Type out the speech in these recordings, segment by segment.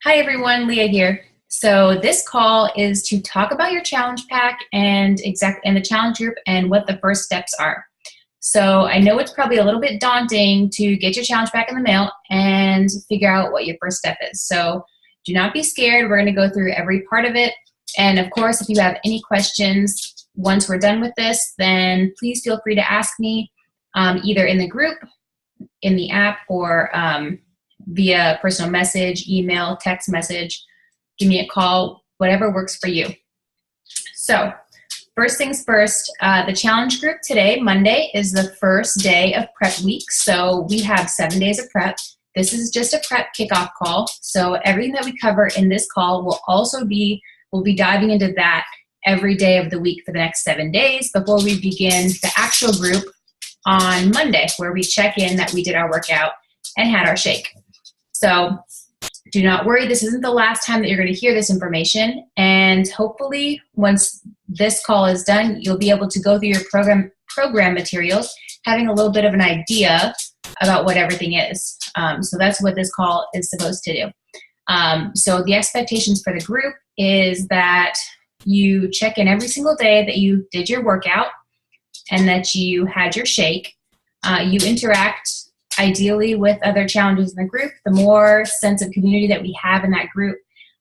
Hi everyone, Leah here. So this call is to talk about your challenge pack and the challenge group and what the first steps are. So I know it's probably a little bit daunting to get your challenge pack in the mail and figure out what your first step is. So do not be scared. We're going to go through every part of it. And of course, if you have any questions once we're done with this, then please feel free to ask me either in the group, in the app, or via personal message, email, text message, give me a call, whatever works for you. So first things first, the challenge group today, Monday, is the first day of prep week. So we have 7 days of prep. This is just a prep kickoff call. So everything that we cover in this call we'll be diving into that every day of the week for the next 7 days before we begin the actual group on Monday, where we check in that we did our workout and had our shake. So do not worry, this isn't the last time that you're going to hear this information, and hopefully once this call is done, you'll be able to go through your program materials, having a little bit of an idea about what everything is. So that's what this call is supposed to do. So the expectations for the group is that you check in every single day that you did your workout and that you had your shake. You interact ideally with other challenges in the group. The more sense of community that we have in that group,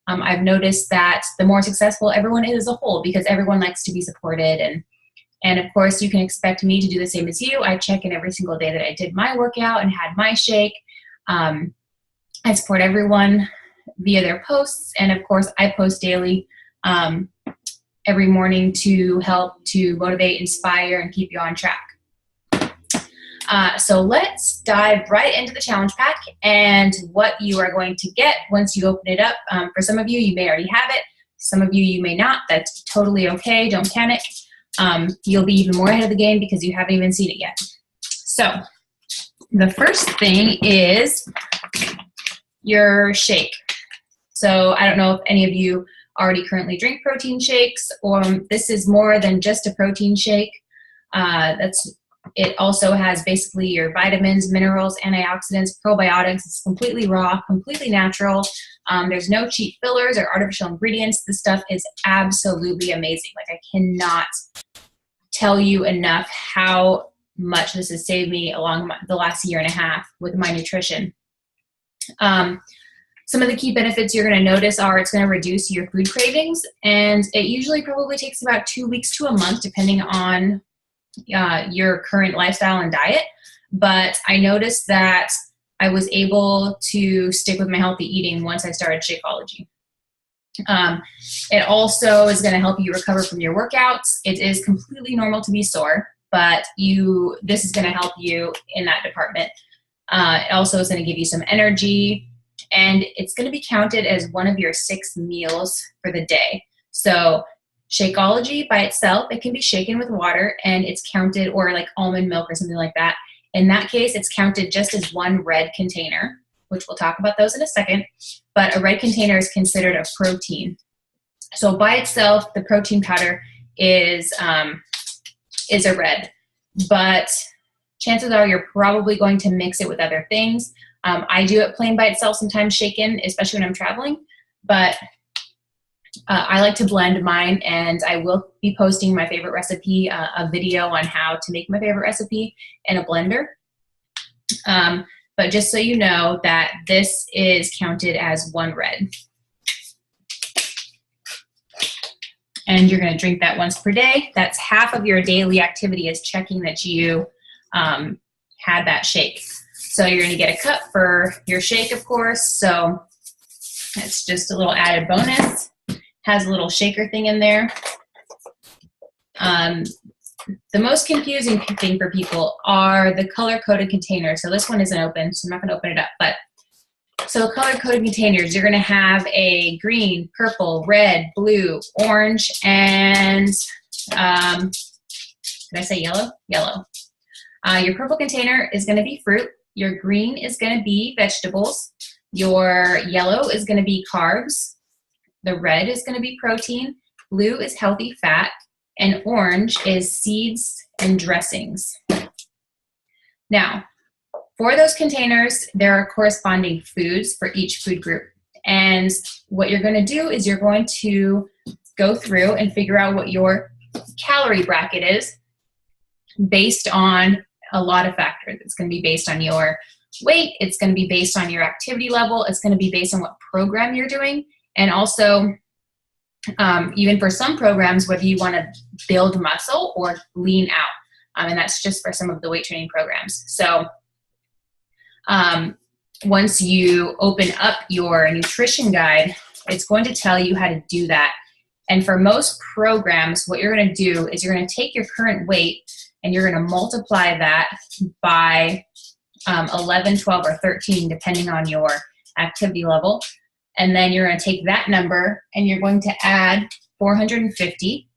I've noticed that the more successful everyone is as a whole, because everyone likes to be supported. And of course, you can expect me to do the same as you. I check in every single day that I did my workout and had my shake. I support everyone via their posts. And of course, I post daily every morning to help to motivate, inspire, and keep you on track. So let's dive right into the challenge pack and what you are going to get once you open it up. For some of you, you may already have it. Some of you, you may not. That's totally okay. Don't panic. You'll be even more ahead of the game because you haven't even seen it yet. So the first thing is your shake. So I don't know if any of you already currently drink protein shakes, or this is more than just a protein shake. It also has basically your vitamins, minerals, antioxidants, probiotics. It's completely raw, completely natural. There's no cheap fillers or artificial ingredients. This stuff is absolutely amazing. Like, I cannot tell you enough how much this has saved me along the last year and a half with my nutrition. Some of the key benefits you're going to notice are it's going to reduce your food cravings, and it usually probably takes about 2 weeks to a month, depending on your current lifestyle and diet. But I noticed that I was able to stick with my healthy eating once I started Shakeology. It also is going to help you recover from your workouts. It is completely normal to be sore, but this is going to help you in that department. It also is going to give you some energy, and it's going to be counted as one of your 6 meals for the day. So Shakeology by itself, it can be shaken with water and it's counted, or like almond milk or something like that. In that case, it's counted just as one red container, which we'll talk about those in a second. But a red container is considered a protein. So by itself, the protein powder is a red, but chances are you're probably going to mix it with other things. I do it plain by itself, sometimes shaken, especially when I'm traveling, but I like to blend mine, and I will be posting my favorite recipe, a video on how to make my favorite recipe in a blender. But just so you know that this is counted as one red. And you're going to drink that once per day. That's half of your daily activity, is checking that you had that shake. So you're going to get a cup for your shake, of course. So it's just a little added bonus. Has a little shaker thing in there. The most confusing thing for people are the color-coded containers. So this one isn't open, so I'm not going to open it up. But so color-coded containers, you're going to have a green, purple, red, blue, orange, and did I say yellow? Yellow. Your purple container is going to be fruit. Your green is going to be vegetables. Your yellow is going to be carbs. The red is going to be protein, blue is healthy fat, and orange is seeds and dressings. Now, for those containers, there are corresponding foods for each food group. And what you're going to do is you're going to go through and figure out what your calorie bracket is based on a lot of factors. It's going to be based on your weight. It's going to be based on your activity level. It's going to be based on what program you're doing. And also, even for some programs, whether you want to build muscle or lean out. And that's just for some of the weight training programs. So once you open up your nutrition guide, it's going to tell you how to do that. And for most programs, what you're going to do is you're going to take your current weight and you're going to multiply that by 11, 12, or 13, depending on your activity level. And then you're going to take that number and you're going to add 450,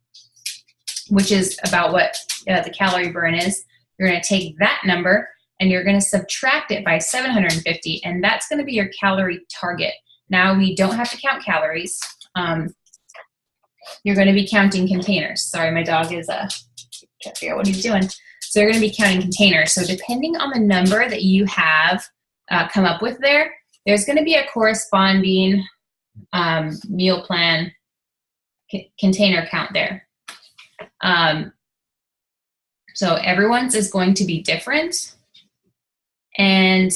which is about what the calorie burn is. You're going to take that number and you're going to subtract it by 750, and that's going to be your calorie target. Now, we don't have to count calories. You're going to be counting containers. Sorry, my dog is trying to figure out what he's doing. So you're going to be counting containers. So depending on the number that you have come up with there, there's going to be a corresponding meal plan container count there. So everyone's is going to be different. And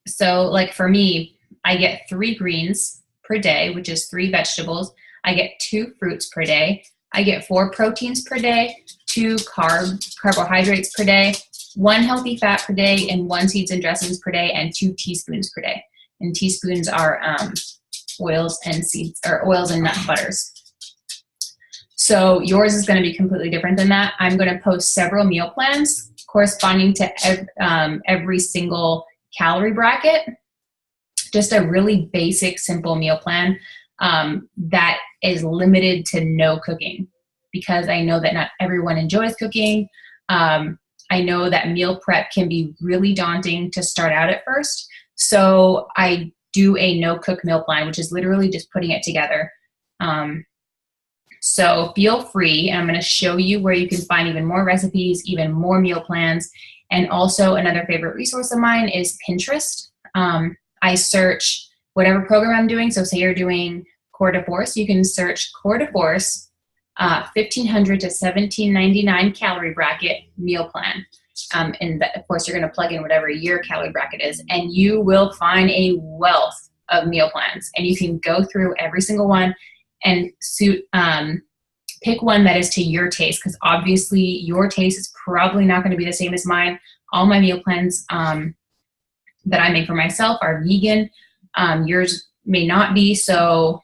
so like for me, I get 3 greens per day, which is 3 vegetables. I get 2 fruits per day. I get 4 proteins per day, 2 carbohydrates per day, 1 healthy fat per day, and 1 seeds and dressings per day, and 2 teaspoons per day. And teaspoons are oils and seeds, or oils and nut butters. So yours is going to be completely different than that. I'm going to post several meal plans corresponding to every single calorie bracket. Just a really basic, simple meal plan that is limited to no cooking, because I know that not everyone enjoys cooking. I know that meal prep can be really daunting to start out at first. So I do a no-cook meal plan, which is literally just putting it together. So feel free, and I'm going to show you where you can find even more recipes, even more meal plans. And also another favorite resource of mine is Pinterest. I search whatever program I'm doing. So say you're doing Core de Force, you can search Core de Force 1,500 to 1,799 calorie bracket meal plan. And that, of course, you're going to plug in whatever your calorie bracket is, and you will find a wealth of meal plans. And you can go through every single one and pick one that is to your taste, because obviously your taste is probably not going to be the same as mine. All my meal plans that I make for myself are vegan. Yours may not be, so,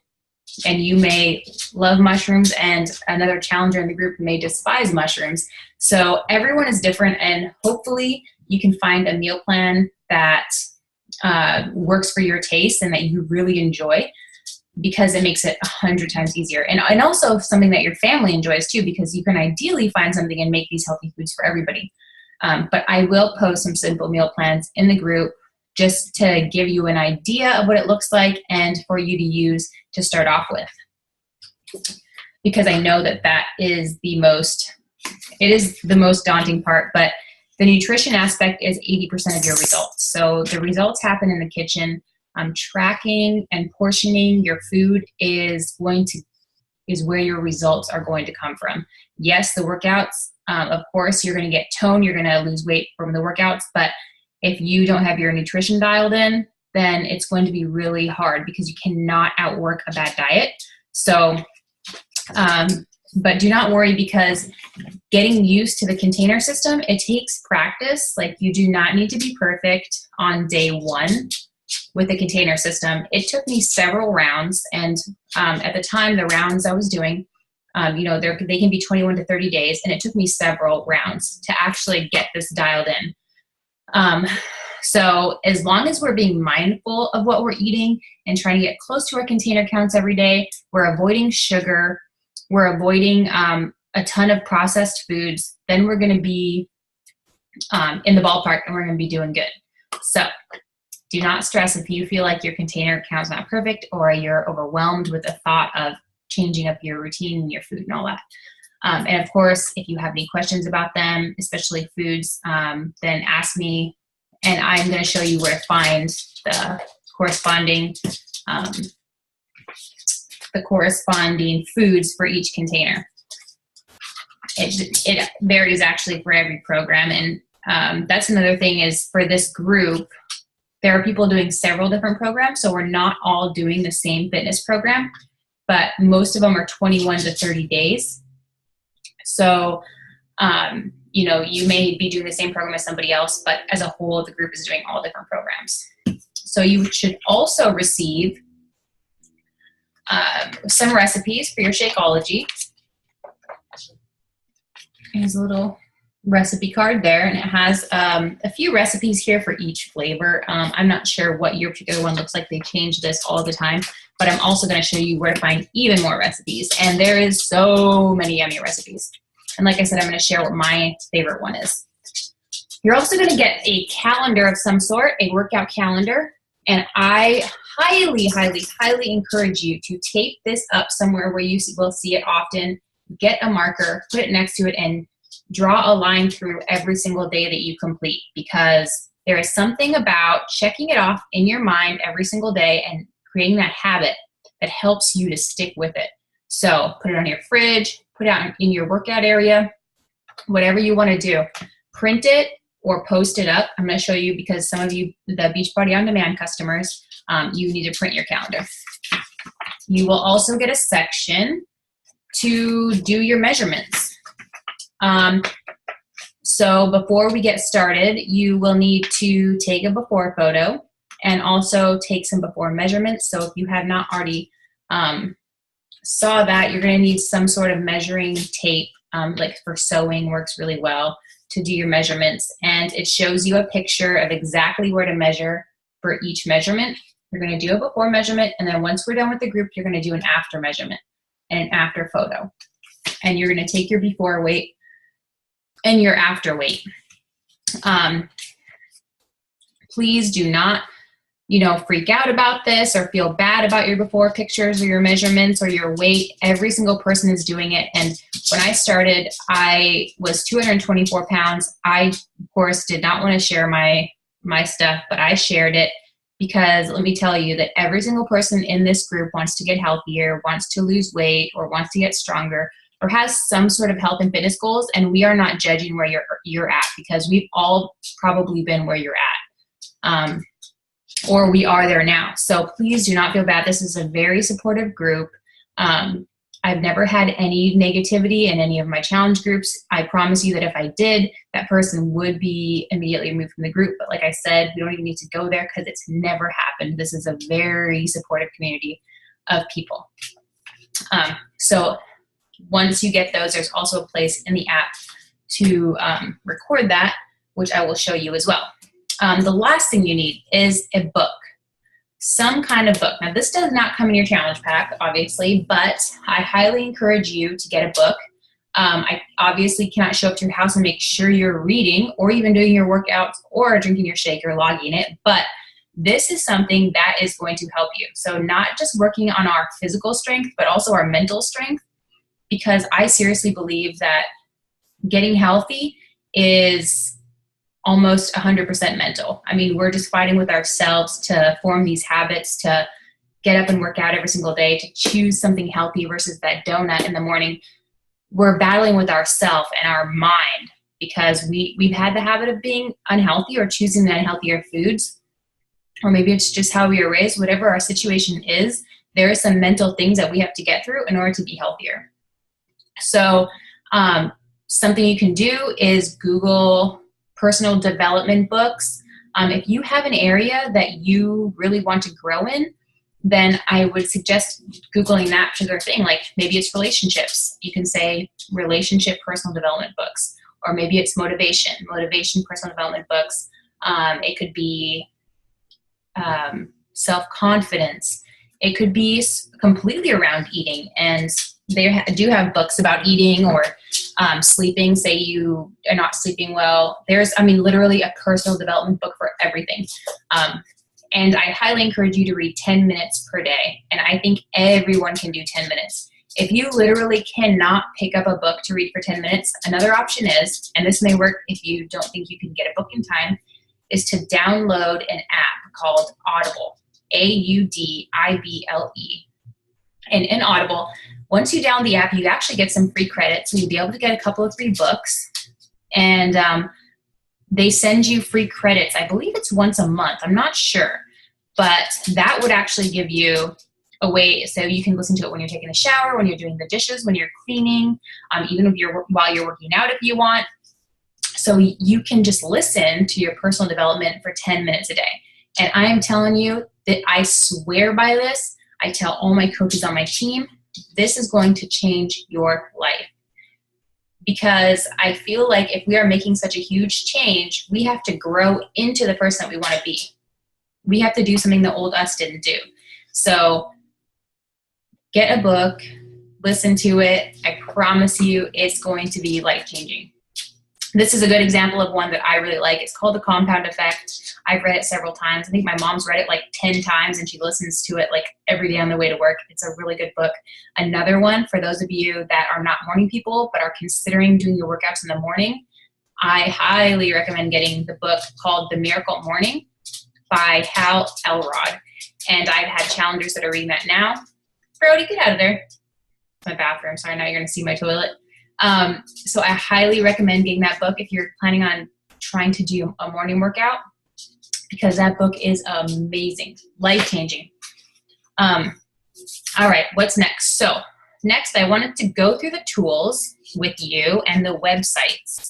and you may love mushrooms, and another challenger in the group may despise mushrooms. So everyone is different, and hopefully you can find a meal plan that works for your taste and that you really enjoy, because it makes it 100 times easier. And also something that your family enjoys too, because you can ideally find something and make these healthy foods for everybody. But I will post some simple meal plans in the group just to give you an idea of what it looks like and for you to use to start off with. Because I know that that is the most daunting part, but the nutrition aspect is 80% of your results. So the results happen in the kitchen. Tracking and portioning your food is where your results are going to come from. Yes, the workouts, of course, you're going to get tone, you're going to lose weight from the workouts, but if you don't have your nutrition dialed in, then it's going to be really hard, because you cannot outwork a bad diet. So, but do not worry, because getting used to the container system, it takes practice. Like, you do not need to be perfect on day 1 with the container system. It took me several rounds, and at the time, the rounds I was doing, they can be 21 to 30 days, and it took me several rounds to actually get this dialed in. So as long as we're being mindful of what we're eating and trying to get close to our container counts every day, we're avoiding sugar, we're avoiding a ton of processed foods, then we're going to be in the ballpark, and we're going to be doing good. So do not stress if you feel like your container count's not perfect, or you're overwhelmed with the thought of changing up your routine and your food and all that. And of course, if you have any questions about them, especially foods, then ask me, and I'm going to show you where to find the corresponding the corresponding foods for each container. It varies actually for every program. And that's another thing is for this group, there are people doing several different programs. So we're not all doing the same fitness program, but most of them are 21 to 30 days. So, you know, you may be doing the same program as somebody else, but as a whole, the group is doing all different programs. So you should also receive some recipes for your Shakeology. There's a little recipe card there, and it has a few recipes here for each flavor. I'm not sure what your particular one looks like. They change this all the time, but I'm also going to show you where to find even more recipes. And there is so many yummy recipes. And like I said, I'm going to share what my favorite one is. You're also going to get a calendar of some sort, a workout calendar. And I highly, highly, highly encourage you to tape this up somewhere where you will see it often. Get a marker, put it next to it, and draw a line through every single day that you complete, because there is something about checking it off in your mind every single day and creating that habit that helps you to stick with it. So put it on your fridge, put it out in your workout area, whatever you want to do. Print it or post it up. I'm going to show you, because some of you, the Beachbody On Demand customers, you need to print your calendar. You will also get a section to do your measurements. So before we get started, you will need to take a before photo and also take some before measurements. So if you have not already saw that, you're going to need some sort of measuring tape, like for sewing works really well, to do your measurements. And it shows you a picture of exactly where to measure for each measurement. You're going to do a before measurement, and then once we're done with the group, you're going to do an after measurement and an after photo. And you're going to take your before weight and your after weight. Please do not, freak out about this or feel bad about your before pictures or your measurements or your weight. Every single person is doing it. And when I started, I was 224 pounds. I, of course, did not want to share my stuff, but I shared it because let me tell you that every single person in this group wants to get healthier, wants to lose weight, or wants to get stronger, or has some sort of health and fitness goals. And we are not judging where you're at, because we've all probably been where you're at. Or we are there now. So please do not feel bad. This is a very supportive group. I've never had any negativity in any of my challenge groups. I promise you that if I did, that person would be immediately removed from the group. But like I said, we don't even need to go there because it's never happened. This is a very supportive community of people. So once you get those, there's also a place in the app to record that, which I will show you as well. The last thing you need is a book, some kind of book. Now, this does not come in your challenge pack, obviously, but I highly encourage you to get a book. I obviously cannot show up to your house and make sure you're reading or even doing your workouts or drinking your shake or logging it, but this is something that is going to help you. So not just working on our physical strength, but also our mental strength, because I seriously believe that getting healthy is almost 100% mental. I mean, we're just fighting with ourselves to form these habits, to get up and work out every single day, to choose something healthy versus that donut in the morning. We're battling with ourselves and our mind because we've had the habit of being unhealthy or choosing the unhealthier foods, or maybe it's just how we were raised. Whatever our situation is, there are some mental things that we have to get through in order to be healthier. So something you can do is Google personal development books. If you have an area that you really want to grow in, then I would suggest Googling that particular thing. Like maybe it's relationships. You can say relationship personal development books, or maybe it's motivation personal development books. It could be self-confidence. It could be completely around eating, and they do have books about eating or sleeping. Say you are not sleeping well. There's, literally a personal development book for everything. And I highly encourage you to read 10 minutes per day. And I think everyone can do 10 minutes. If you literally cannot pick up a book to read for 10 minutes, another option is, and this may work if you don't think you can get a book in time, is to download an app called Audible, Audible. And in Audible, once you download the app, you actually get some free credit. So you'll be able to get a couple of free books. And they send you free credits. I believe it's once a month. I'm not sure. But that would actually give you a way, so you can listen to it when you're taking a shower, when you're doing the dishes, when you're cleaning, even if while you're working out if you want. So you can just listen to your personal development for 10 minutes a day. And I am telling you that I swear by this. I tell all my coaches on my team, this is going to change your life. Because I feel like if we are making such a huge change, we have to grow into the person that we want to be. We have to do something the old us didn't do. So get a book, listen to it. I promise you it's going to be life-changing. This is a good example of one that I really like. It's called The Compound Effect. I've read it several times. I think my mom's read it like 10 times and she listens to it like every day on the way to work. It's a really good book. Another one for those of you that are not morning people but are considering doing your workouts in the morning, I highly recommend getting the book called The Miracle Morning by Hal Elrod. And I've had challengers that are reading that now. Brody, get out of there. It's my bathroom. Sorry, now you're going to see my toilet. So I highly recommend getting that book if you're planning on trying to do a morning workout, because that book is amazing, life-changing. All right, what's next? So next, I wanted to go through the tools with you and the websites.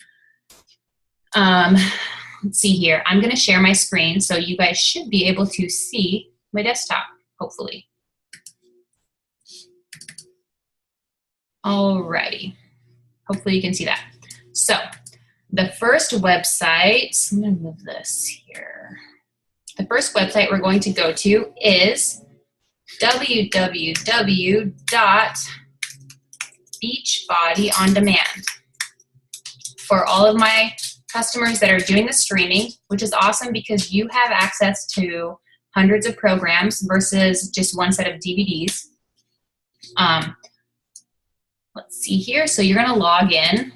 Let's see here. I'm going to share my screen, so you guys should be able to see my desktop, hopefully. Alrighty. Hopefully you can see that. So the first website, I'm going to move this here. The first website we're going to go to is www.beachbodyondemand. For all of my customers that are doing the streaming, which is awesome because you have access to hundreds of programs versus just one set of DVDs. Let's see here. So you're going to log in.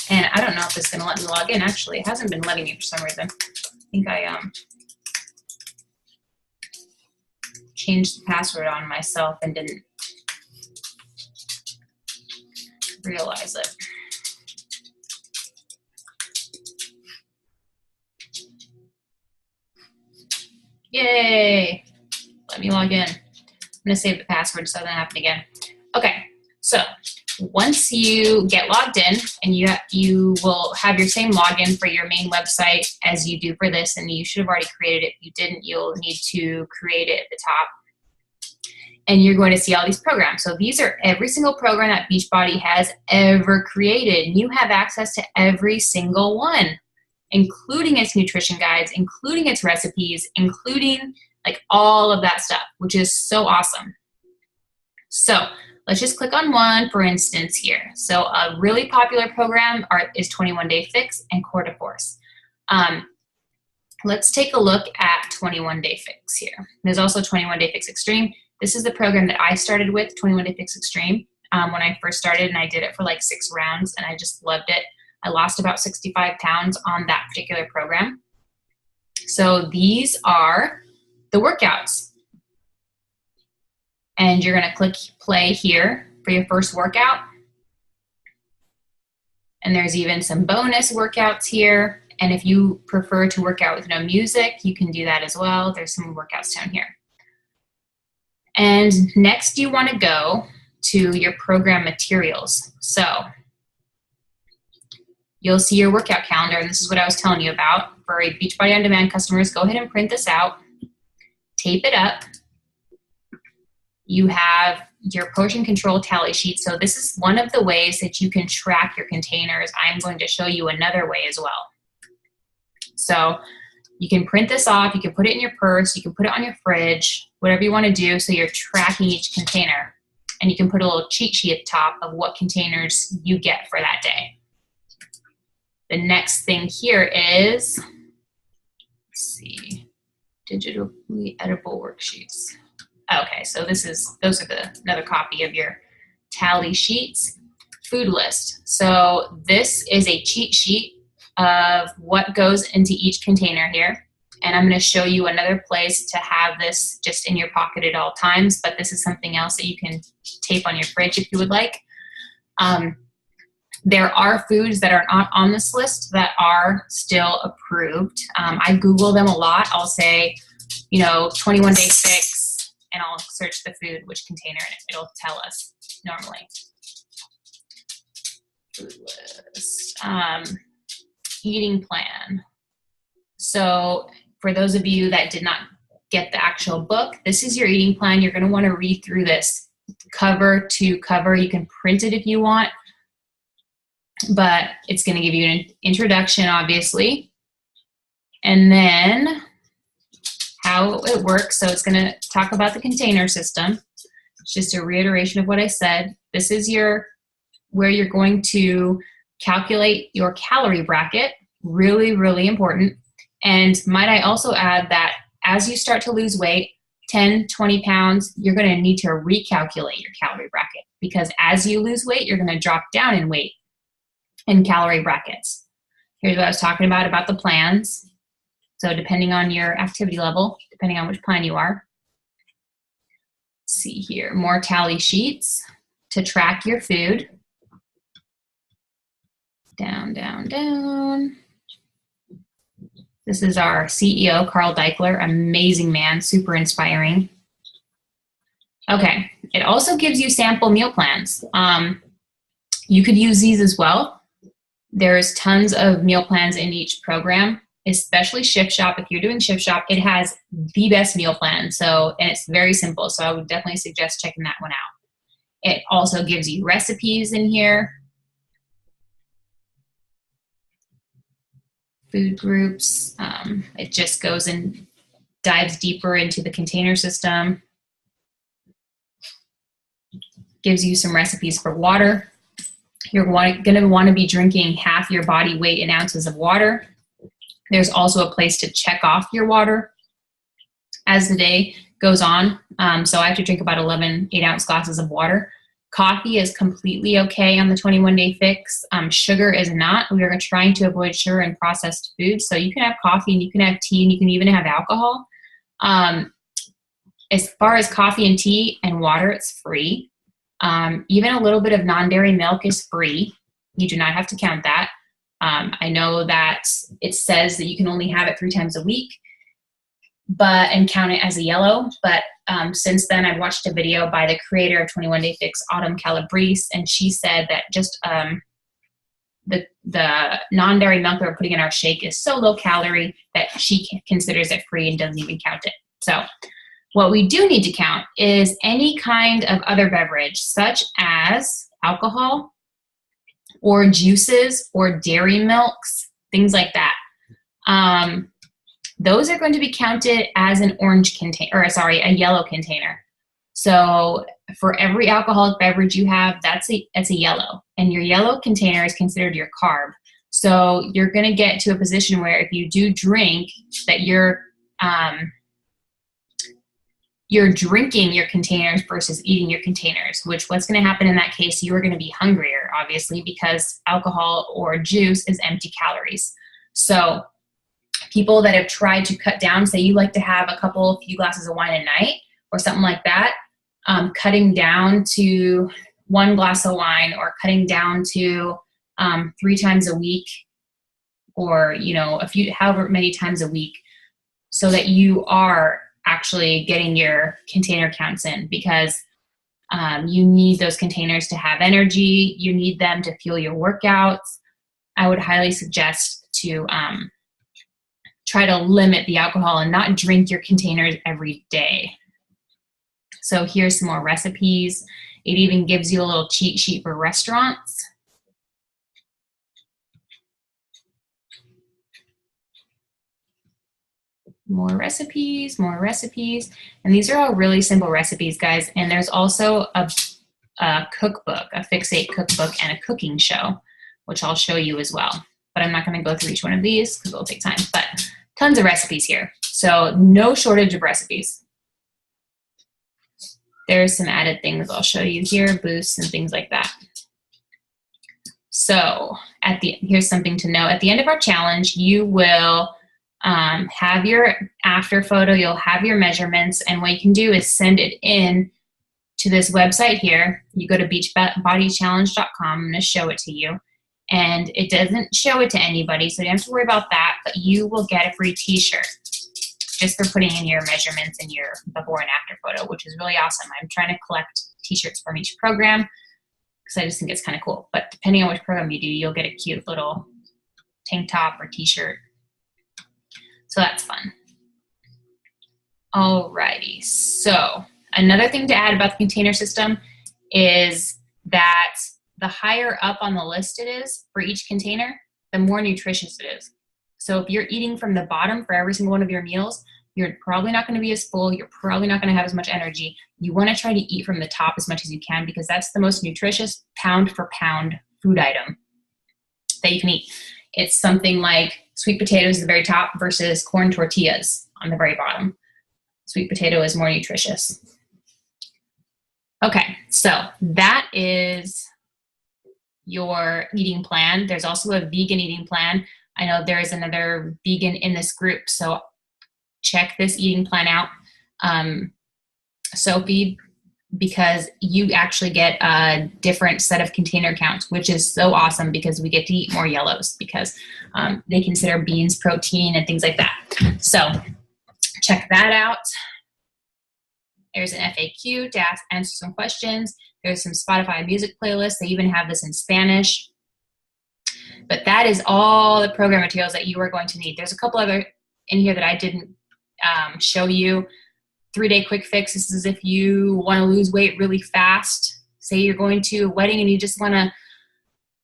And I don't know if it's going to let me log in. Actually, it hasn't been letting me for some reason. I think I changed the password on myself and didn't realize it. Yay! Let me log in. I'm going to save the password so that doesn't happen again. Okay, so once you get logged in, and you will have your same login for your main website as you do for this, and you should have already created it. If you didn't, you'll need to create it at the top. And you're going to see all these programs. So these are every single program that Beachbody has ever created. And you have access to every single one, including its nutrition guides, including its recipes, including like all of that stuff, which is so awesome. So let's just click on one, for instance, here. So a really popular program is 21 Day Fix and Core de Force. Let's take a look at 21 Day Fix here. There's also 21 Day Fix Extreme. This is the program that I started with, 21 Day Fix Extreme, when I first started, and I did it for like 6 rounds, and I just loved it. I lost about 65 pounds on that particular program. So these are the workouts. And you're going to click play here for your first workout. And there's even some bonus workouts here. And if you prefer to work out with no music, you can do that as well. There's some workouts down here. And next you want to go to your program materials. So you'll see your workout calendar, and this is what I was telling you about. For Beachbody On Demand customers, go ahead and print this out, tape it up. You have your portion control tally sheet. So this is one of the ways that you can track your containers. I'm going to show you another way as well. So you can print this off, you can put it in your purse, you can put it on your fridge, whatever you want to do, so you're tracking each container. And you can put a little cheat sheet at the top of what containers you get for that day. The next thing here is, let's see, digitally editable worksheets. Okay, so those are another copy of your tally sheets. Food list. So this is a cheat sheet of what goes into each container here. And I'm going to show you another place to have this just in your pocket at all times, but this is something else that you can tape on your fridge if you would like. There are foods that are not on this list that are still approved. I Google them a lot. I'll say, 21 day fix, and I'll search the food, which container in it. It'll tell us normally. Food list. Eating plan. So for those of you that did not get the actual book, this is your eating plan. You're going to want to read through this cover to cover. You can print it if you want, but it's going to give you an introduction, obviously, and then how it works. So it's going to talk about the container system. It's just a reiteration of what I said. This is where you're going to calculate your calorie bracket. Really, really important. And might I also add that as you start to lose weight, 10, 20 pounds, you're going to need to recalculate your calorie bracket, because as you lose weight, you're going to drop down in weight in calorie brackets. Here's what I was talking about the plans. So depending on your activity level, depending on which plan you are. Let's see here, more tally sheets to track your food. Down, down, down. This is our CEO, Carl Deichler, amazing man, super inspiring. Okay, it also gives you sample meal plans. You could use these as well. There's tons of meal plans in each program, especially Shift Shop. If you're doing Shift Shop, it has the best meal plan. And it's very simple. So I would definitely suggest checking that one out. It also gives you recipes in here. Food groups. It just goes and dives deeper into the container system. Gives you some recipes for water. You're going to want to be drinking half your body weight in ounces of water. There's also a place to check off your water as the day goes on. So I have to drink about 11 8-ounce glasses of water. Coffee is completely okay on the 21 day fix. Sugar is not. We are trying to avoid sugar and processed foods. So you can have coffee and you can have tea and you can even have alcohol. As far as coffee and tea and water, it's free. Even a little bit of non-dairy milk is free. You do not have to count that. I know that it says that you can only have it 3 times a week, and count it as a yellow. But since then, I've watched a video by the creator of 21 Day Fix, Autumn Calabrese, and she said that just the non-dairy milk that we're putting in our shake is so low calorie that she considers it free and doesn't even count it. So what we do need to count is any kind of other beverage, such as alcohol or juices or dairy milks, things like that. Those are going to be counted as an a yellow container. So for every alcoholic beverage you have, that's a yellow, and your yellow container is considered your carb. So you're going to get to a position where if you do drink, that you're drinking your containers versus eating your containers, which what's going to happen in that case, you are going to be hungrier, obviously, because alcohol or juice is empty calories. So people that have tried to cut down, say you like to have a few glasses of wine a night or something like that, cutting down to 1 glass of wine or cutting down to 3 times a week, or however many times a week, so that you are actually getting your container counts in, because you need those containers to have energy. You need them to fuel your workouts. I would highly suggest to try to limit the alcohol and not drink your containers every day. So here's some more recipes. It even gives you a little cheat sheet for restaurants. More recipes. And these are all really simple recipes, guys. And there's also a cookbook, a Fixate cookbook, and a cooking show, which I'll show you as well. But I'm not going to go through each one of these because it'll take time. But tons of recipes here. So no shortage of recipes. There's some added things I'll show you here, boosts and things like that. So here's something to know. At the end of our challenge, you will have your after photo, you'll have your measurements, and what you can do is send it in to this website here. You go to beachbodychallenge.com. I'm going to show it to you. And it doesn't show it to anybody, so you don't have to worry about that, but you will get a free t-shirt just for putting in your measurements and your before and after photo, which is really awesome. I'm trying to collect t-shirts from each program because I just think it's kind of cool. But depending on which program you do, you'll get a cute little tank top or t-shirt. So that's fun. Alrighty, so another thing to add about the container system is that the higher up on the list it is for each container, the more nutritious it is. So if you're eating from the bottom for every single one of your meals, you're probably not going to be as full. You're probably not going to have as much energy. You want to try to eat from the top as much as you can because that's the most nutritious pound for pound food item that you can eat. It's something like sweet potatoes at the very top versus corn tortillas on the very bottom. Sweet potato is more nutritious. Okay, so that is your eating plan. There's also a vegan eating plan. I know there is another vegan in this group, so check this eating plan out, Sophie, because you actually get a different set of container counts, which is so awesome because we get to eat more yellows because they consider beans protein and things like that. So check that out. There's an FAQ to answer some questions. There's some Spotify music playlists. They even have this in Spanish. But that is all the program materials that you are going to need. There's a couple other in here that I didn't show you. 3-day quick fix. This is if you want to lose weight really fast. Say you're going to a wedding and you just want to,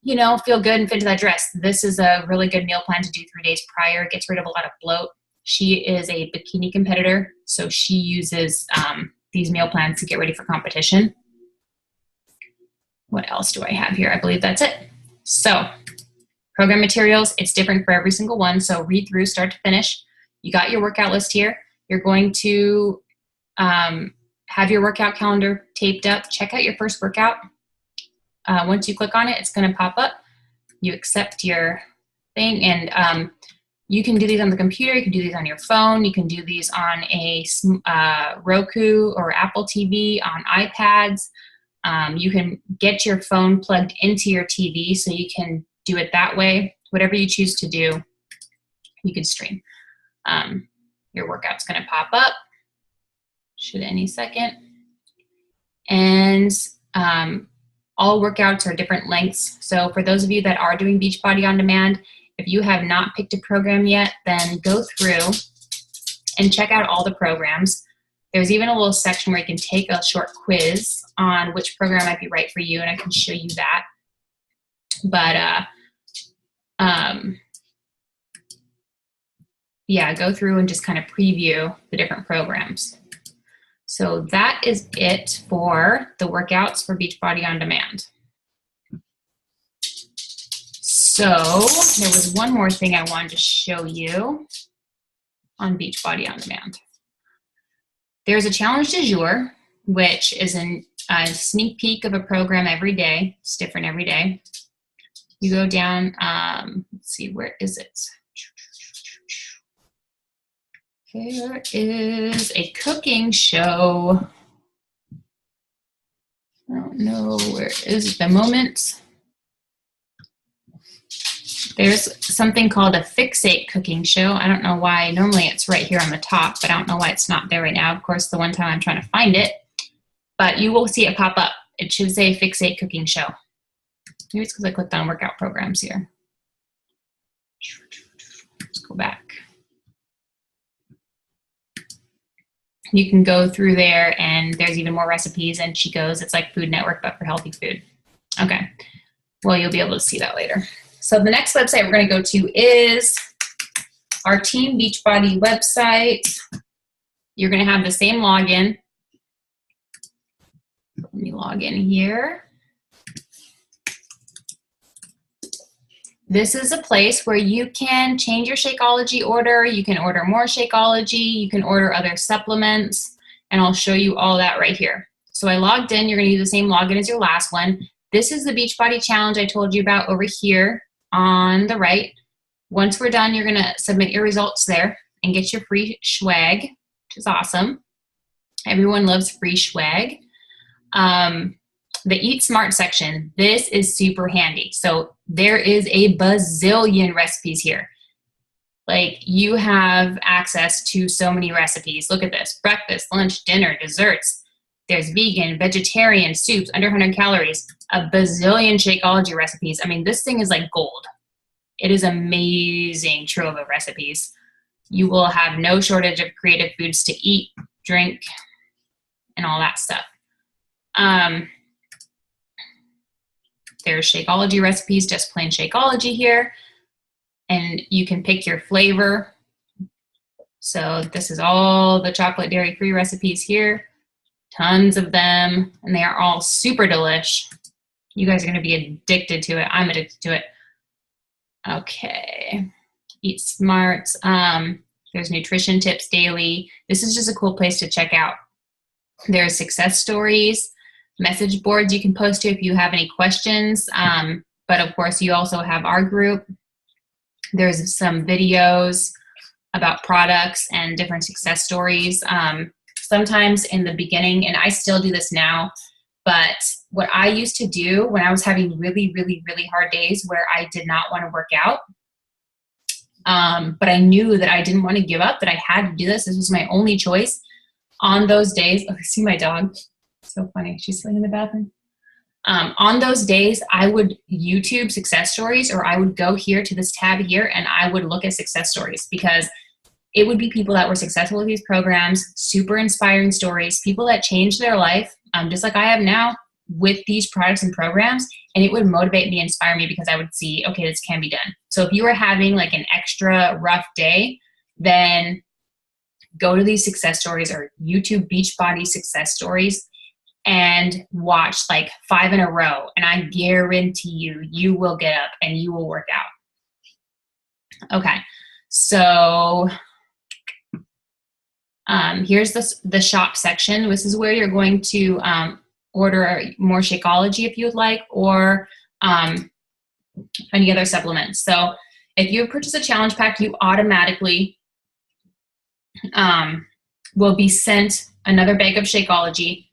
you know, feel good and fit into that dress. This is a really good meal plan to do 3 days prior. It gets rid of a lot of bloat. She is a bikini competitor, so she uses these meal plans to get ready for competition. What else do I have here? I believe that's it. So program materials, it's different for every single one. So read through start to finish. You got your workout list here. You're going to have your workout calendar taped up. Check out your first workout. Once you click on it, it's going to pop up. You accept your thing, and you can do these on the computer. You can do these on your phone. You can do these on a Roku or Apple TV, on iPads. You can get your phone plugged into your TV so you can do it that way. Whatever you choose to do, you can stream. Your workout's going to pop up. Should any second. And all workouts are different lengths. So for those of you that are doing Beachbody On Demand, if you have not picked a program yet, then go through and check out all the programs. There's even a little section where you can take a short quiz on which program might be right for you, and I can show you that. But yeah, go through and just kind of preview the different programs. So that is it for the workouts for Beachbody On Demand. So there was one more thing I wanted to show you on Beachbody On Demand. There's a challenge du jour, which is a sneak peek of a program every day. It's different every day. You go down, let's see, where is it? There is a cooking show. I don't know where it is at the moment. There's something called a Fixate cooking show. I don't know why. Normally it's right here on the top, but I don't know why it's not there right now. Of course, the one time I'm trying to find it. But you will see it pop up. It should say Fixate cooking show. Maybe it's because I clicked on workout programs here. Let's go back. You can go through there, and there's even more recipes, and she goes, it's like Food Network, but for healthy food. Okay. Well, you'll be able to see that later. So the next website we're going to go to is our Team Beachbody website. You're going to have the same login. Let me log in here. This is a place where you can change your Shakeology order. You can order more Shakeology. You can order other supplements, and I'll show you all that right here. So I logged in. You're going to use the same login as your last one. This is the Beachbody Challenge I told you about over here on the right. Once we're done, you're gonna submit your results there and get your free swag, which is awesome. Everyone loves free swag. The Eat Smart section, this is super handy. So there is a bazillion recipes here. Like, you have access to so many recipes. Look at this: breakfast, lunch, dinner, desserts. There's vegan, vegetarian, soups, under 100 calories, a bazillion Shakeology recipes. I mean, this thing is like gold. It is amazing trove of recipes. You will have no shortage of creative foods to eat, drink, and all that stuff. There's Shakeology recipes, just plain Shakeology here. And you can pick your flavor. So this is all the chocolate dairy-free recipes here. Tons of them, and they are all super delish. You guys are gonna be addicted to it. I'm addicted to it. Okay, Eat Smart. There's nutrition tips daily. This is just a cool place to check out. There's success stories, message boards you can post to if you have any questions. But of course, you also have our group. There's some videos about products and different success stories. Sometimes in the beginning, and I still do this now, but what I used to do when I was having really, really, really hard days where I did not want to work out, but I knew that I didn't want to give up, that I had to do this. This was my only choice. On those days, oh, see my dog. So funny. She's sitting in the bathroom. On those days, I would YouTube success stories, or I would go here to this tab here and I would look at success stories, because it would be people that were successful with these programs, super inspiring stories, people that changed their life, just like I have now, with these products and programs, and it would motivate me, inspire me, because I would see, okay, this can be done. So if you were having like an extra rough day, then go to these success stories or YouTube Beachbody success stories and watch like 5 in a row, and I guarantee you, you will get up and you will work out. Okay, so here's the shop section. This is where you're going to order more Shakeology if you would like, or any other supplements. So if you purchase a challenge pack, you automatically will be sent another bag of Shakeology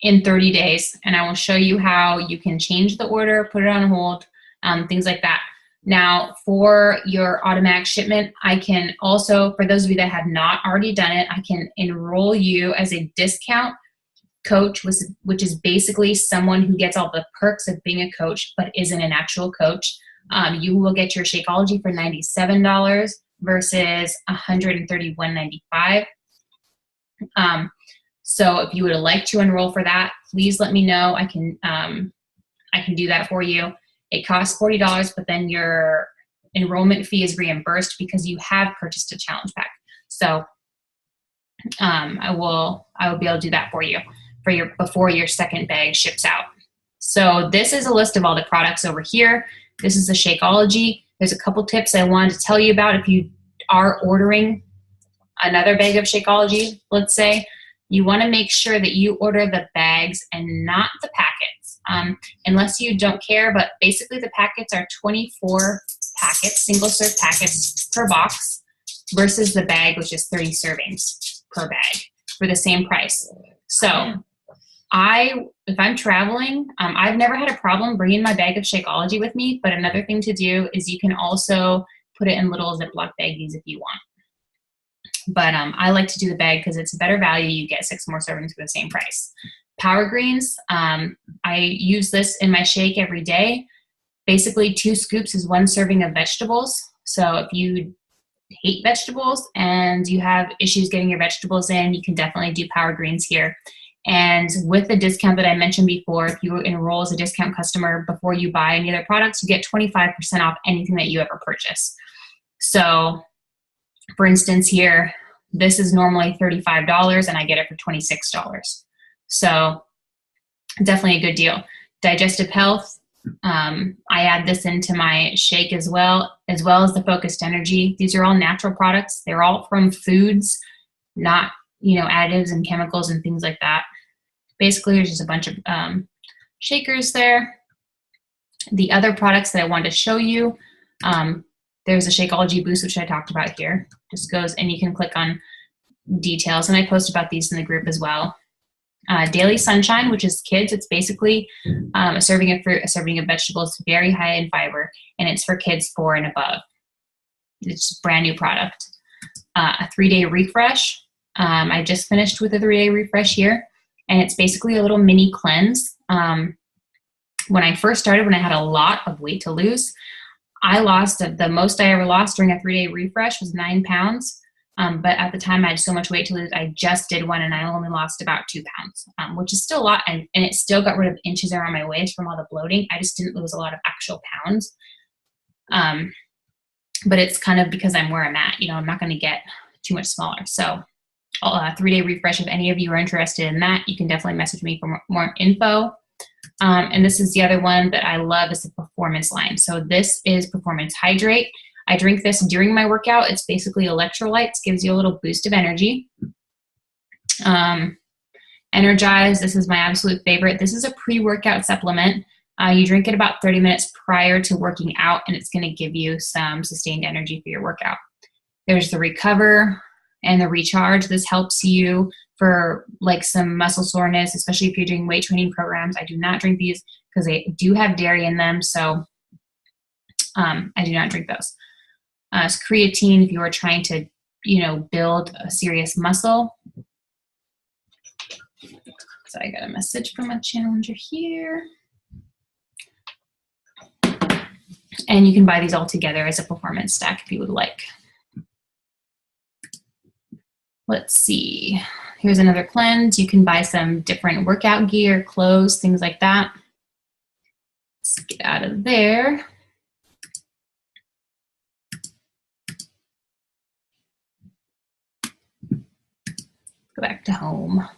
in 30 days. And I will show you how you can change the order, put it on hold, things like that. Now, for your automatic shipment, I can also, for those of you that have not already done it, I can enroll you as a discount coach, which is basically someone who gets all the perks of being a coach but isn't an actual coach. You will get your Shakeology for $97 versus $131.95. So if you would like to enroll for that, please let me know. I can do that for you. It costs $40, but then your enrollment fee is reimbursed because you have purchased a challenge pack. So I will be able to do that for you before your second bag ships out. So this is a list of all the products over here. This is the Shakeology. There's a couple tips I wanted to tell you about if you are ordering another bag of Shakeology, let's say. You want to make sure that you order the bags and not the packets, unless you don't care. But basically the packets are 24 packets, single-serve packets per box, versus the bag, which is 30 servings per bag for the same price. So if I'm traveling, I've never had a problem bringing my bag of Shakeology with me, but another thing to do is you can also put it in little Ziploc baggies if you want. But I like to do the bag because it's a better value. You get 6 more servings for the same price. Power Greens, I use this in my shake every day. Basically, 2 scoops is 1 serving of vegetables. So if you hate vegetables and you have issues getting your vegetables in, you can definitely do Power Greens here. And with the discount that I mentioned before, if you enroll as a discount customer before you buy any other products, you get 25% off anything that you ever purchase. So for instance here, this is normally $35 and I get it for $26. So definitely a good deal. Digestive Health, I add this into my shake as well as the Focused Energy. These are all natural products. They're all from foods, not, additives and chemicals and things like that. Basically, there's just a bunch of shakers there. The other products that I wanted to show you There's a Shakeology boost, which I talked about here. Just goes and you can click on details, and I post about these in the group as well. Daily Sunshine, which is kids. It's basically a serving of fruit, a serving of vegetables, very high in fiber, and it's for kids 4 and above. It's a brand new product. A 3-day refresh. I just finished with a 3-day refresh here, and it's basically a little mini cleanse. When I first started, when I had a lot of weight to lose, I lost, the most I ever lost during a 3-day refresh was 9 pounds. But at the time I had so much weight to lose, I just did one and I only lost about 2 pounds, which is still a lot. And it still got rid of inches around my waist from all the bloating. I just didn't lose a lot of actual pounds. But it's kind of because I'm where I'm at, I'm not going to get too much smaller. So 3-day refresh, if any of you are interested in that, you can definitely message me for more info. And this is the other one that I love, is the Performance line. So this is Performance Hydrate. I drink this during my workout. It's basically electrolytes, gives you a little boost of energy. Energize, this is my absolute favorite. This is a pre-workout supplement. You drink it about 30 minutes prior to working out, and it's going to give you some sustained energy for your workout. There's the Recover and the Recharge. This helps you for like some muscle soreness, especially if you're doing weight training programs. I do not drink these because they do have dairy in them, so I do not drink those. It's creatine if you are trying to, build a serious muscle. So I got a message from a challenger here. And you can buy these all together as a performance stack if you would like. Let's see. Here's another cleanse. You can buy some different workout gear, clothes, things like that. Let's get out of there. Go back to home.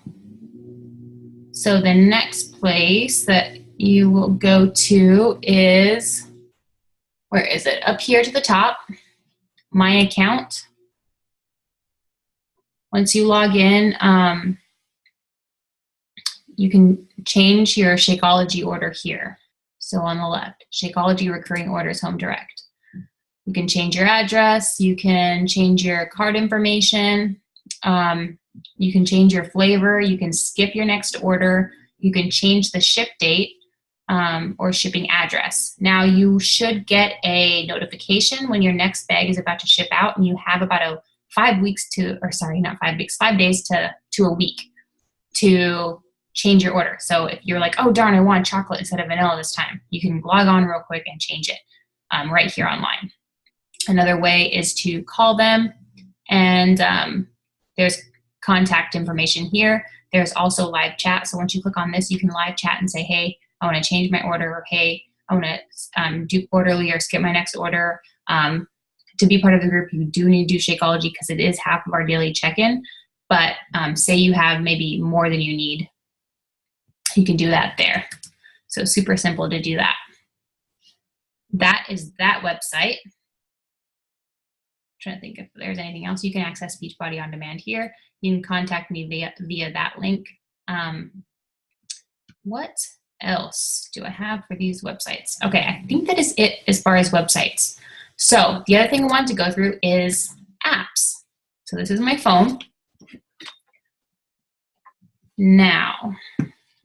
So the next place that you will go to is, where is it? Up here to the top, My Account. Once you log in, you can change your Shakeology order here. So on the left, Shakeology recurring orders, home direct. You can change your address. You can change your card information. You can change your flavor. You can skip your next order. You can change the ship date or shipping address. Now you should get a notification when your next bag is about to ship out, and you have about 5 days to a week to change your order. So if you're like, oh darn, I want chocolate instead of vanilla this time, you can log on real quick and change it right here online. Another way is to call them, and there's contact information here. There's also live chat. So once you click on this, you can live chat and say, hey, I want to change my order, or hey, I want to do quarterly or skip my next order. To be part of the group, you do need to do Shakeology because it is half of our daily check-in. But say you have maybe more than you need, you can do that there. So super simple to do that. That is that website. Trying to think if there's anything else. You can access Beachbody on demand here. You can contact me via that link. What else do I have for these websites? Okay, I think that is it as far as websites. So the other thing I want to go through is apps. So this is my phone. Now,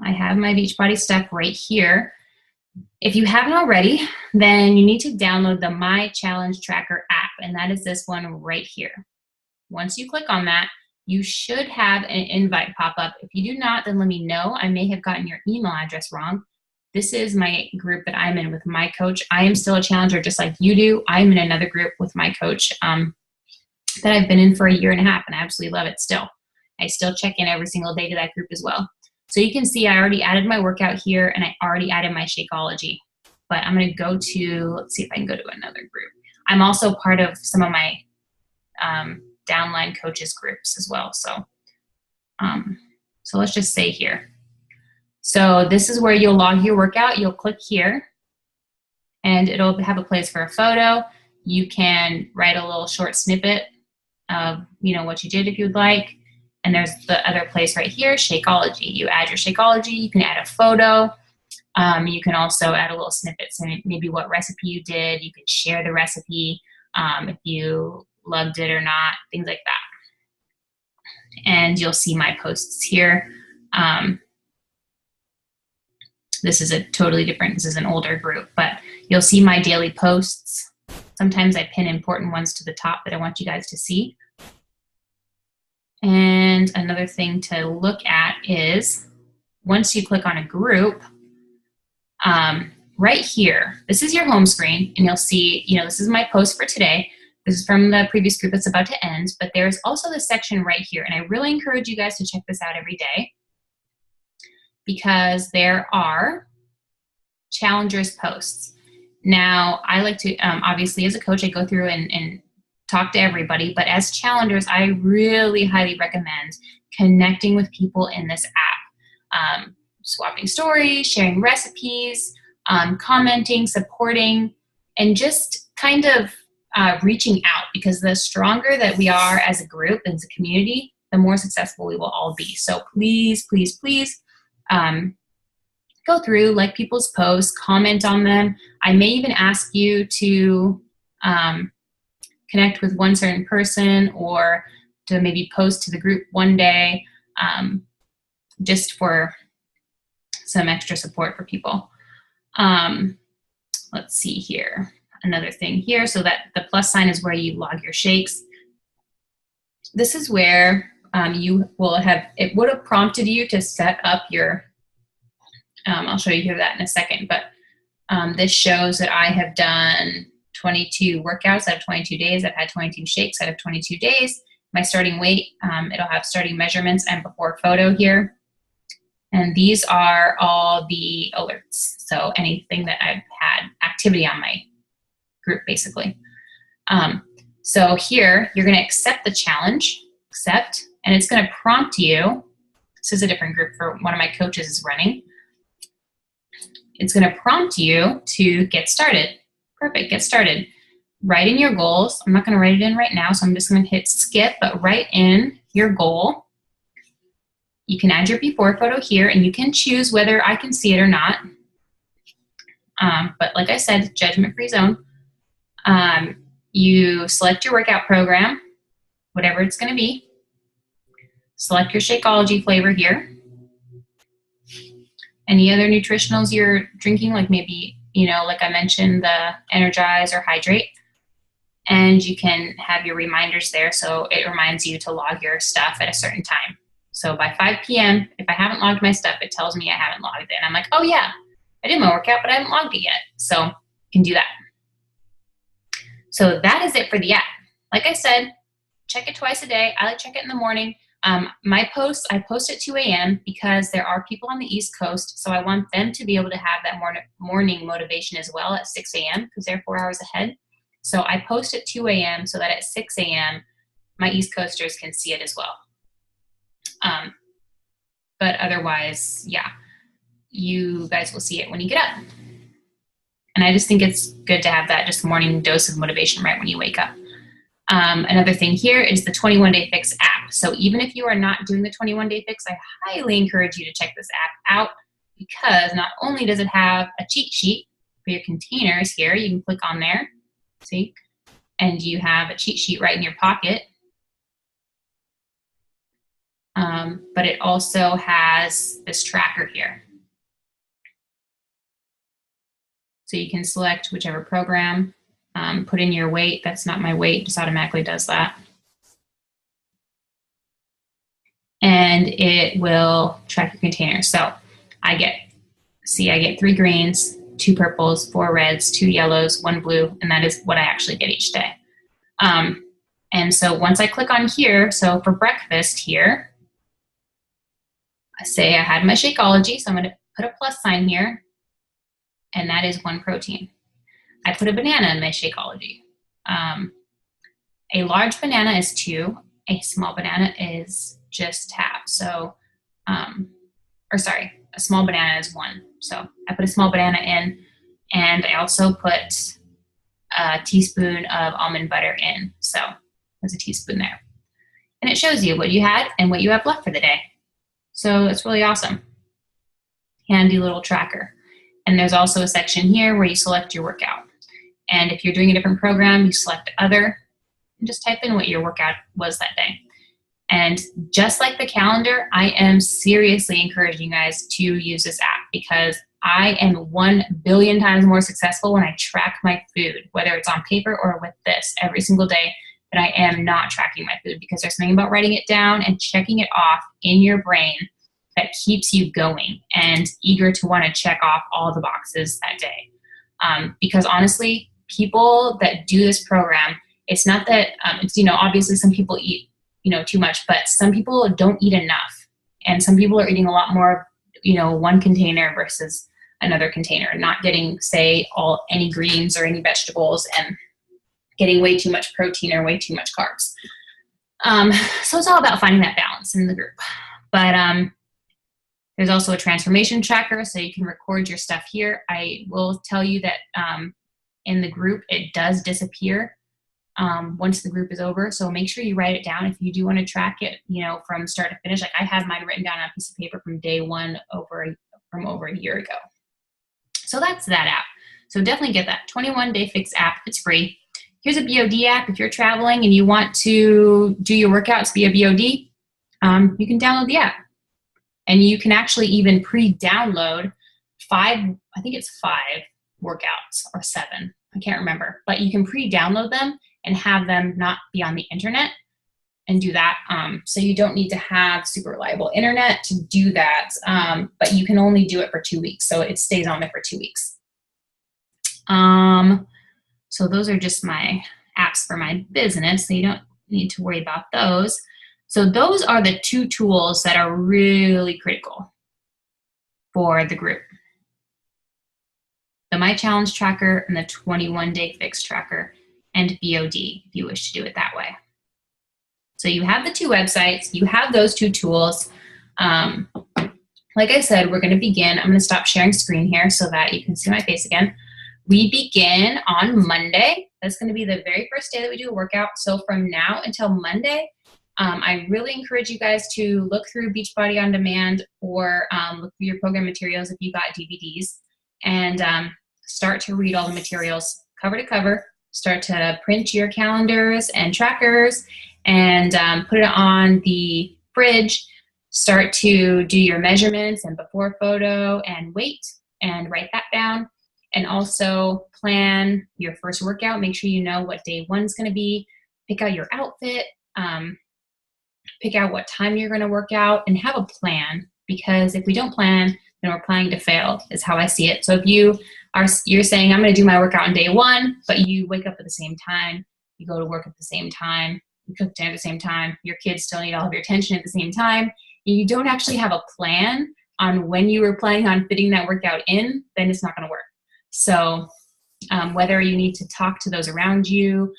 I have my Beachbody stuff right here. If you haven't already, then you need to download the My Challenge Tracker app, and that is this one right here. Once you click on that, you should have an invite pop up. If you do not, then let me know. I may have gotten your email address wrong. This is my group that I'm in with my coach. I am still a challenger just like you do. I'm in another group with my coach that I've been in for 1.5 years, and I absolutely love it still. I still check in every single day to that group as well. So you can see I already added my workout here, and I already added my Shakeology. But I'm going to go to, let's see if I can go to another group. I'm also part of some of my downline coaches groups as well. So, so let's just say here. So this is where you'll log your workout. You'll click here, and it'll have a place for a photo. You can write a little short snippet of what you did if you'd like. And there's the other place right here, Shakeology. You add your Shakeology. You can add a photo. You can also add a little snippet, so maybe what recipe you did. You could share the recipe if you loved it or not, things like that. And you'll see my posts here. This is a totally different, this is an older group, but you'll see my daily posts. Sometimes I pin important ones to the top that I want you guys to see. And another thing to look at is once you click on a group, right here, this is your home screen, and you'll see, this is my post for today. This is from the previous group that's about to end, but there's also this section right here, and I really encourage you guys to check this out every day because there are challengers posts. Now, I like to, obviously as a coach, I go through and talk to everybody, but as challengers, I really highly recommend connecting with people in this app. Swapping stories, sharing recipes, commenting, supporting, and just kind of reaching out, because the stronger that we are as a group, as a community, the more successful we will all be. So please, please, please go through, like people's posts, comment on them. I may even ask you to connect with one certain person or to maybe post to the group one day just for some extra support for people. Let's see here. Another thing here, so that the plus sign is where you log your shakes. This is where you will have, it would have prompted you to set up your, I'll show you here that in a second, but this shows that I have done 22 workouts out of 22 days. I've had 22 shakes out of 22 days. My starting weight, it'll have starting measurements and before photo here. And these are all the alerts. So anything that I've had activity on my group, basically. So here, you're going to accept the challenge, accept, and it's going to prompt you. This is a different group for one of my coaches is running. It's going to prompt you to get started. Perfect, get started. Write in your goals. I'm not going to write it in right now, so I'm just going to hit skip, but write in your goal. You can add your before photo here, and you can choose whether I can see it or not. But like I said, judgment-free zone. You select your workout program, whatever it's going to be. Select your Shakeology flavor here. Any other nutritionals you're drinking, like maybe, like I mentioned, the Energize or Hydrate. And you can have your reminders there, so it reminds you to log your stuff at a certain time. So by 5 p.m., if I haven't logged my stuff, it tells me I haven't logged it. And I'm like, oh yeah, I did my workout, but I haven't logged it yet. So you can do that. So that is it for the app. Like I said, check it twice a day. I like to check it in the morning. My posts, I post at 2 a.m. because there are people on the East Coast, so I want them to be able to have that morning motivation as well at 6 a.m. because they're 4 hours ahead. So I post at 2 a.m. so that at 6 a.m. my East Coasters can see it as well. But otherwise, yeah, you guys will see it when you get up. And I just think it's good to have that just morning dose of motivation right when you wake up. Another thing here is the 21-Day Fix app. So even if you are not doing the 21-Day Fix, I highly encourage you to check this app out because not only does it have a cheat sheet for your containers here, you can click on there, see, and you have a cheat sheet right in your pocket. But it also has this tracker here. So you can select whichever program, put in your weight. That's not my weight, just automatically does that. And it will track your container. So I get 3 greens, 2 purples, 4 reds, 2 yellows, 1 blue, and that is what I actually get each day. And so once I click on here, so for breakfast here, I say I had my Shakeology, so I'm going to put a plus sign here, and that is 1 protein. I put a banana in my Shakeology. A large banana is 2. A small banana is just half. So, a small banana is 1. So I put a small banana in, and I also put a teaspoon of almond butter in. So there's a teaspoon there. And it shows you what you had and what you have left for the day. So it's really awesome. Handy little tracker. And there's also a section here where you select your workout. And if you're doing a different program, you select other and just type in what your workout was that day. And just like the calendar, I am seriously encouraging you guys to use this app because I am 1 billion times more successful when I track my food, whether it's on paper or with this every single day, than I am not tracking my food, because there's something about writing it down and checking it off in your brain that keeps you going and eager to want to check off all the boxes that day. Because honestly, people that do this program, it's not that, it's, obviously some people eat, too much, but some people don't eat enough. And some people are eating a lot more, one container versus another container, not getting, say, any greens or any vegetables, and getting way too much protein or way too much carbs. So it's all about finding that balance in the group. But there's also a transformation tracker, so you can record your stuff here. I will tell you that in the group, it does disappear once the group is over. So make sure you write it down if you do want to track it, from start to finish. Like I have mine written down on a piece of paper from day one from over a year ago. So that's that app. So definitely get that 21 Day Fix app. It's free. Here's a BOD app. If you're traveling and you want to do your workouts via BOD, you can download the app. And you can actually even pre-download 5 workouts or 7. I can't remember. But you can pre-download them and have them not be on the internet and do that. So you don't need to have super reliable internet to do that. But you can only do it for 2 weeks. So it stays on there for 2 weeks. So those are just my apps for my business. So you don't need to worry about those. So those are the 2 tools that are really critical for the group. The My Challenge Tracker and the 21 Day Fix Tracker, and BOD if you wish to do it that way. So you have the 2 websites, you have those 2 tools. Like I said, we're going to begin. I'm going to stop sharing screen here so that you can see my face again. We begin on Monday. That's going to be the very first day that we do a workout. So from now until Monday, I really encourage you guys to look through Beachbody On Demand or look through your program materials if you got DVDs, and start to read all the materials cover to cover. Start to print your calendars and trackers and put it on the fridge. Start to do your measurements and before photo and weight and write that down. And also plan your first workout. Make sure you know what day 1's going to be. Pick out your outfit. Pick out what time you're going to work out and have a plan, because if we don't plan, then we're planning to fail is how I see it. So if you're saying I'm going to do my workout on day 1, but you wake up at the same time, you go to work at the same time, you cook dinner at the same time, your kids still need all of your attention at the same time, and you don't actually have a plan on when you were planning on fitting that workout in, then it's not going to work. So whether you need to talk to those around you,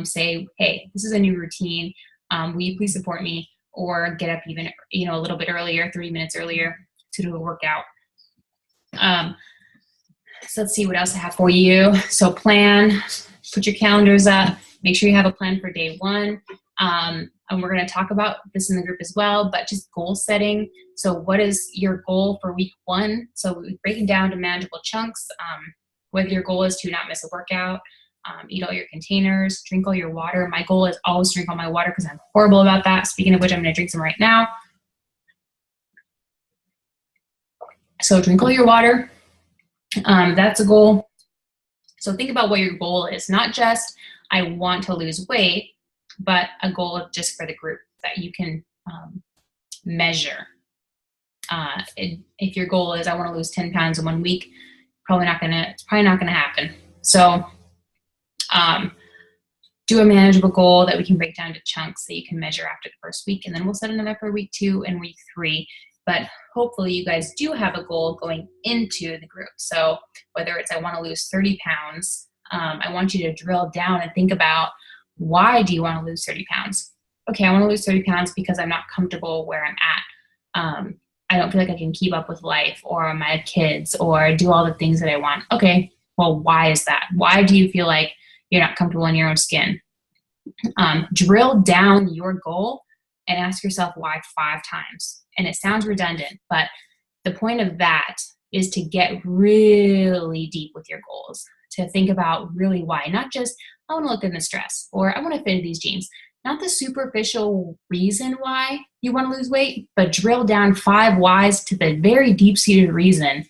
say, hey, this is a new routine. Will you please support me? Or get up even, a little bit earlier, 30 minutes earlier to do a workout. So let's see what else I have for you. So plan, put your calendars up, make sure you have a plan for day 1. And we're going to talk about this in the group as well, but just goal setting. So what is your goal for week 1? So we break it down to manageable chunks. Whether your goal is to not miss a workout, eat all your containers, drink all your water. My goal is always to drink all my water because I'm horrible about that. Speaking of which, I'm going to drink some right now. So drink all your water. That's a goal. So think about what your goal is. Not just, I want to lose weight, but a goal just for the group that you can measure. If your goal is, I want to lose 10 pounds in 1 week, it's probably not going to happen. So do a manageable goal that we can break down to chunks that you can measure after the first week, and then we'll set another for week 2 and week 3. But hopefully you guys do have a goal going into the group. So whether it's I want to lose 30 pounds, I want you to drill down and think about, why do you want to lose 30 pounds? Okay, I want to lose 30 pounds because I'm not comfortable where I'm at. I don't feel like I can keep up with life or my kids or do all the things that I want. Okay, well, why is that? Why do you feel like you're not comfortable in your own skin? Drill down your goal and ask yourself why 5 times. And it sounds redundant, but the point of that is to get really deep with your goals, to think about really why, not just, I want to look good in this dress, or I want to fit in these jeans. Not the superficial reason why you want to lose weight, but drill down 5 whys to the very deep-seated reason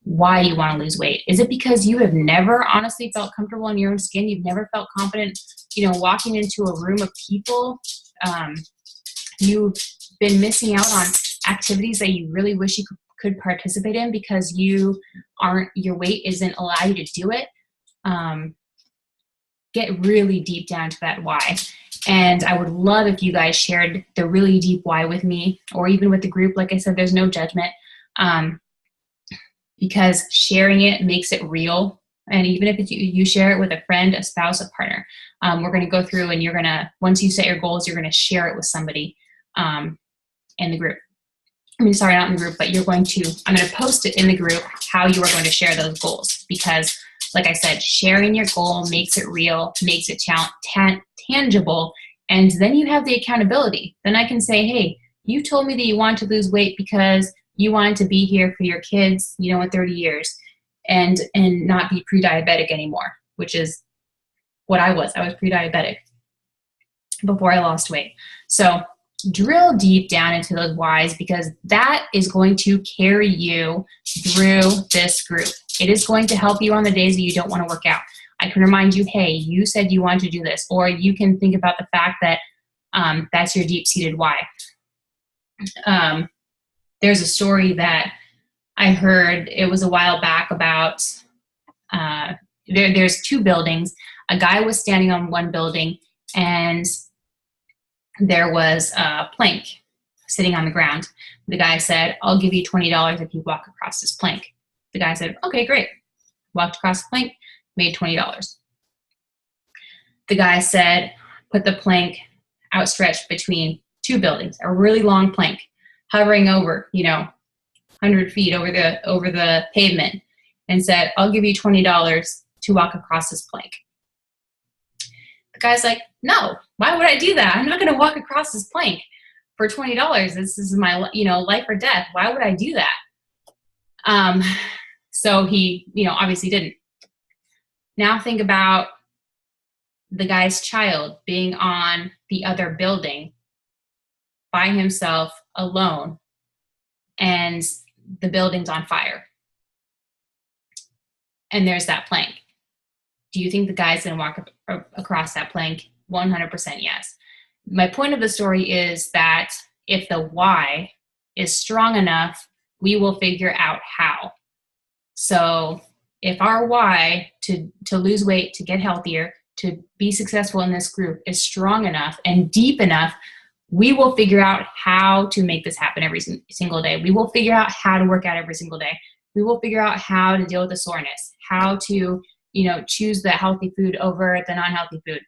why you want to lose weight. Is it because you have never honestly felt comfortable in your own skin? You've never felt confident, walking into a room of people? You've been missing out on activities that you really wish you could participate in because your weight isn't allowing you to do it. Get really deep down to that why. And I would love if you guys shared the really deep why with me, or even with the group. Like I said, there's no judgment, because sharing it makes it real. And even if you share it with a friend, a spouse, a partner, we're going to go through, and once you set your goals, you're going to share it with somebody in the group. Sorry, not in the group, but I'm going to post it in the group how you are going to share those goals. Because like I said, sharing your goal makes it real, makes it tangible, and then you have the accountability. Then I can say, hey, you told me that you wanted to lose weight because you wanted to be here for your kids, in 30 years and not be pre-diabetic anymore, which is what I was. I was pre-diabetic before I lost weight. So drill deep down into those whys, because that is going to carry you through this group. It is going to help you on the days that you don't want to work out. I can remind you, hey, you said you wanted to do this, or you can think about the fact that that's your deep-seated why. There's a story that I heard, it was a while back, about there's 2 buildings. A guy was standing on one building, and there was a plank sitting on the ground. The guy said, I'll give you $20 if you walk across this plank. The guy said, okay, great. Walked across the plank, made $20. The guy said, put the plank outstretched between 2 buildings, a really long plank, hovering over, 100 feet over the pavement, and said, I'll give you $20 to walk across this plank. The guy's like, no, why would I do that? I'm not going to walk across this plank for $20. This is my, life or death. Why would I do that? So he, obviously didn't. Now think about the guy's child being on the other building by himself, alone, and the building's on fire. And there's that plank. Do you think the guy's going to walk across that plank? 100% yes. My point of the story is that if the why is strong enough, we will figure out how. So if our why to lose weight, to get healthier, to be successful in this group is strong enough and deep enough, we will figure out how to make this happen every single day. We will figure out how to work out every single day. We will figure out how to deal with the soreness, how to, choose the healthy food over the non-healthy food.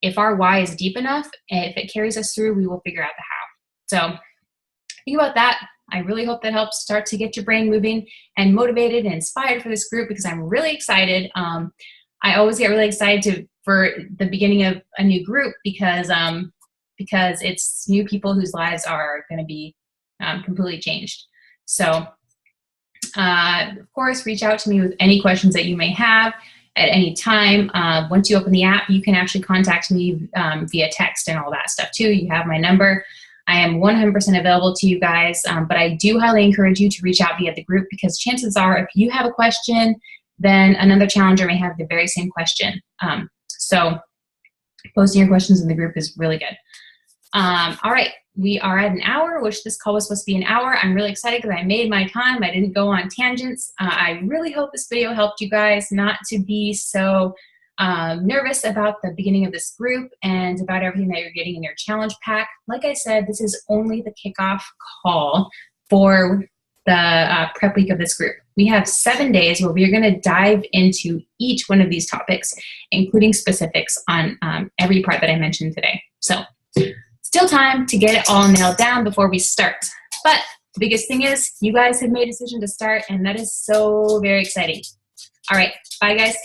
If our why is deep enough, if it carries us through, we will figure out the how. So think about that. I really hope that helps start to get your brain moving and motivated and inspired for this group, because I'm really excited. I always get really excited for the beginning of a new group because it's new people whose lives are going to be completely changed. So, of course, reach out to me with any questions that you may have at any time. Once you open the app, you can actually contact me via text and all that stuff too. You have my number. I am 100% available to you guys, but I do highly encourage you to reach out via the group, because chances are if you have a question, then another challenger may have the very same question. So posting your questions in the group is really good. All right, we are at an hour, which this call was supposed to be an hour. I'm really excited because I made my time. I didn't go on tangents. I really hope this video helped you guys not to be so nervous about the beginning of this group and about everything that you're getting in your challenge pack. Like I said, this is only the kickoff call for the prep week of this group. We have 7 days where we are going to dive into each one of these topics, including specifics on every part that I mentioned today. So still time to get it all nailed down before we start. But the biggest thing is you guys have made a decision to start, and that is so very exciting. All right, bye guys.